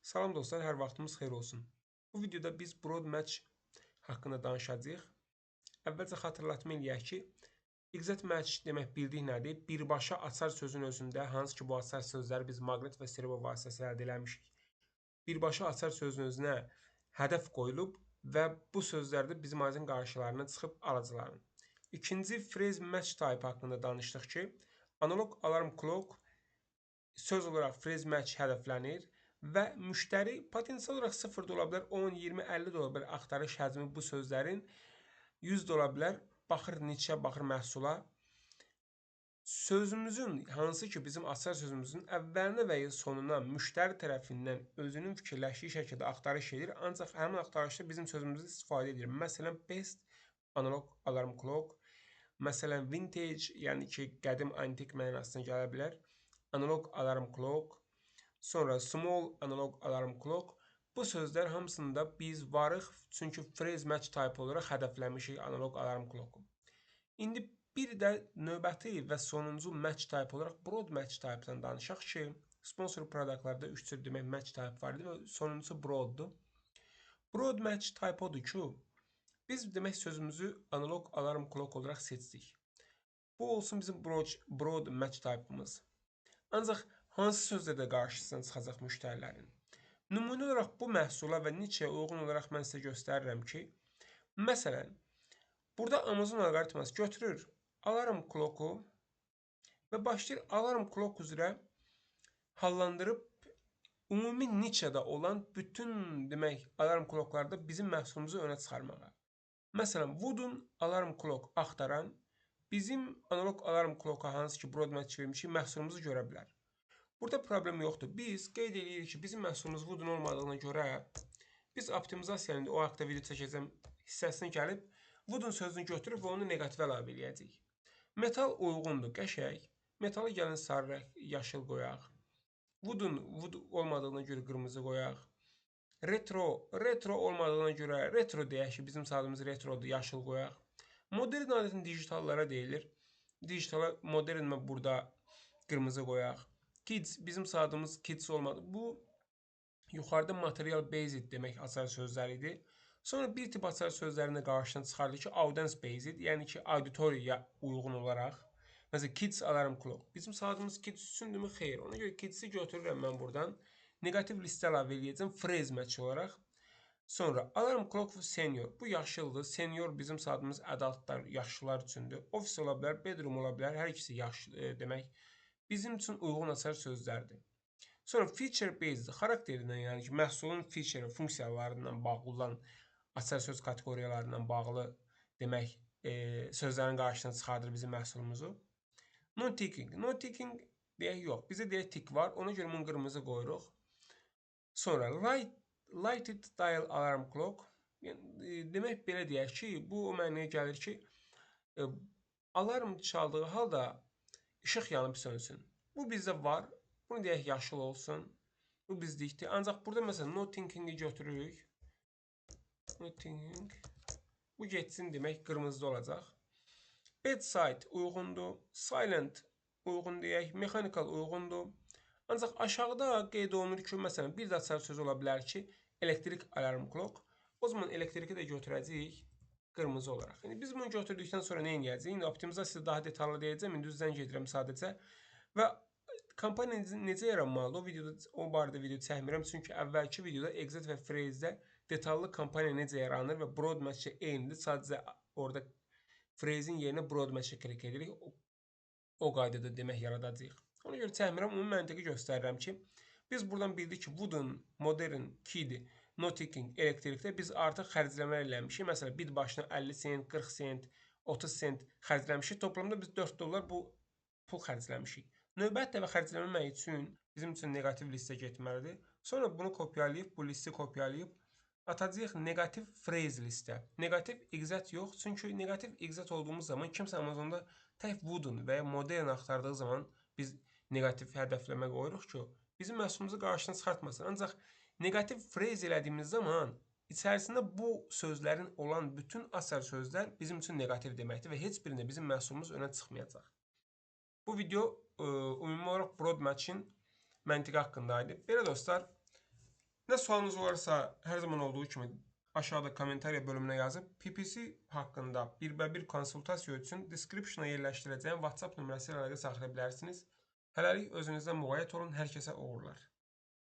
Salam dostlar, hər vaxtımız xeyir olsun. Bu videoda biz broad match haqqında danışacağıq. Əvvəlcə xatırlatma eləyək ki, exact match demək bildik nədir? Birbaşa açar sözün özündə, hansı ki bu açar sözləri biz maqnit və stereo vasitəsilə əldə eləmişik. Birbaşa açar sözün özünə hədəf qoyulub və bu sözlərdə bizim azın qarşılarına çıxıb alıcıların. İkinci phrase match type haqqında danışdıq ki, analog alarm clock söz olaraq phrase match hədəflənir və müştəri potensial olaraq 0 da ola bilər, 10, 20, 50 də ola bilər axtarış həcmi bu sözlərin 100 də ola bilər, baxır neçə, baxır məhsula. Sözümüzün, hansı ki bizim açar sözümüzün əvvəlinə və ya sonuna müştəri tərəfindən özünün fikirləşdiyi şəkildə axtarış edir, ancaq həmin axtarışda bizim sözümüzü istifadə edir. Məsələn, best analog alarm clock, məsələn, vintage, yəni ki, qədim antik mənasına gələ bilər. Analog alarm clock, sonra small analog alarm clock. Bu sözlər hamısında biz varıq, çünki phrase match type olaraq hədəfləmişik analog alarm clock-u. İndi bir də növbəti və sonuncu match type olaraq broad match type-dan danışaq ki, sponsor produktlarda 3 cür demək match type var idi və sonuncusu broaddur. Broad match type odur ki, biz demək sözümüzü analog alarm clock olaraq seçdik. Bu olsun bizim broad match type-ımız. Ancaq hansı sözlərdə qarşısına çıxacaq müştərilərin? Nümunə olaraq bu məhsula və niçəyə uyğun olaraq mən sizə göstərirəm ki, məsələn, burada Amazon alqoritması götürür alarm clock-u və başlayır alarm clock üzrə hallandırıb ümumi niçədə olan bütün demək alarm clocklarda bizim məhsulumuzu önə çıxarmağa. Məsələn, Voodoo alarm clock axtaran bizim analog alarm clock-a hansı ki broad match vermişik məhsulumuzu görə bilər. Burada problem yoxdur. Biz qeyd edirik ki, bizim məhsulumuz Voodoo olmadığına görə biz optimizasiyanın o haqda video çəkəcəm hissəsinə gəlib Voodoo sözünü götürüb və onu neqativ əlavə eləyəcəyik. Metal uyğundur, qəşəng. Metalı gəlin sarı, yaşıl qoyaq. Voodoo olmadığına görə qırmızı qoyaq. Retro olmadığına görə retro deyək ki, bizim adımız retrodur, yaşıl qoyaq. Modern adətən digitallara deyilir. Digitala modern burada qırmızı qoyaq. Kids, bizim adımız kids olmadı. Bu yuxarıda material based demək açar sözləri idi. Sonra bir tip açar sözlərində qarşına çıxardı ki, audience based, yəni ki, auditoriyaya uyğun olaraq. Məsələn, kids alarm clock. Bizim adımız kids üçündürmü? Xeyr. Ona görə kids'i götürürəm mən buradan. Negativ listə əlavə eləyəcəm phrase match olaraq. Sonra alarm clock senior. Bu yaşlıdır. Senior bizim adımız adultlar, yaşlılar üçündür. Office ola bilər, bedroom ola bilər. Hər ikisi yaşlı demək. Bizim üçün uyğun açar sözlərdir. Sonra feature based xarakterindən, yəni ki, məhsulun feature funksiyalarından bağlı olan açar söz kateqoriyalarından bağlı demək sözlərin qarşısına çıxardır bizim məhsulumuzu. Non-ticking. Non-ticking deyək yox. Bizə deyək tick var. Ona görə bunu qırmızı qoyuruq. Sonra lighted dial alarm clock. Yəni, demək belə deyək ki, bu o mənaya gəlir ki, alarm çaldığı halda işıq yanıb sönsün. Bu bizdə var. Bunu deyək yaşıl olsun. Bu bizdikdir. Ancaq burada məsələn no thinking-i götürürük. No thinking. Bu getsin demək qırmızı olacaq. Bedside uyğundur. Silent uyğun deyək. Mechanical uyğundur. Ancaq aşağıda qeyd olunur ki, məsələn bir də açar söz ola bilər ki, elektrik alarm clock. O zaman elektriki də götürəcəyik qırmızı olaraq. Yəni biz bunu götürdükdən sonra nə edəcəyik? İndi optimizasiyada daha detallı deyəcəm. İndi düzdən gedirəm sadəcə. Və kampaniya necə yaranmalıdır? O videoda o barədə video çəkmirəm, çünki əvvəlki videoda exact və phrase-də detallı kampaniya necə yaranır və broad match-ə eynidir. Sadəcə orada phrase-in yerinə broad match-ə klik edirik. O qaydada demək yaradacağıq. Ona görə çəkmirəm, ümumi məntiqi göstərirəm ki, biz buradan bildik ki, Voodoo, modern, kid, no ticking, elektrikdə biz artıq xərcləmələr eləmişik. Məsələn, bit başına 50 sent, 40 sent, 30 sent xərcləmişik. Toplamda biz 4 dollar bu pul xərcləmişik. Növbət dəfə xərcləməmək üçün bizim üçün neqativ listə getməlidir. Sonra bunu kopyalayıb, bu listi kopyalayıb atacağıq neqativ phrase listə. Neqativ exact yox, çünki neqativ exact olduğumuz zaman kimsə Amazonda tək Voodoo və ya modern axtardığı zaman biz neqativ hədəfləmə qoyuruq ki, bizim məhsulumuzu qarşısına çıxartmasın. Ancaq neqativ phrase elədiyimiz zaman içərisində bu sözlərin olan bütün açar sözlər bizim üçün neqativ deməkdir və heç birində bizim məhsulumuz önə çıxmayacaq. Bu video ümumi olaraq broad match-in məntiqi haqqında idi. Belə dostlar, Nə sualınız olarsa, hər zaman olduğu kimi aşağıda kommentariya bölümünə yazıb, PPC haqqında birbə-bir konsultasiya üçün description-a yerləşdirəcəyim WhatsApp nömrəsi ilə əlaqə saxlaya bilərsiniz. Hələlik özünüzdən müğayət olun, hər kəsə uğurlar.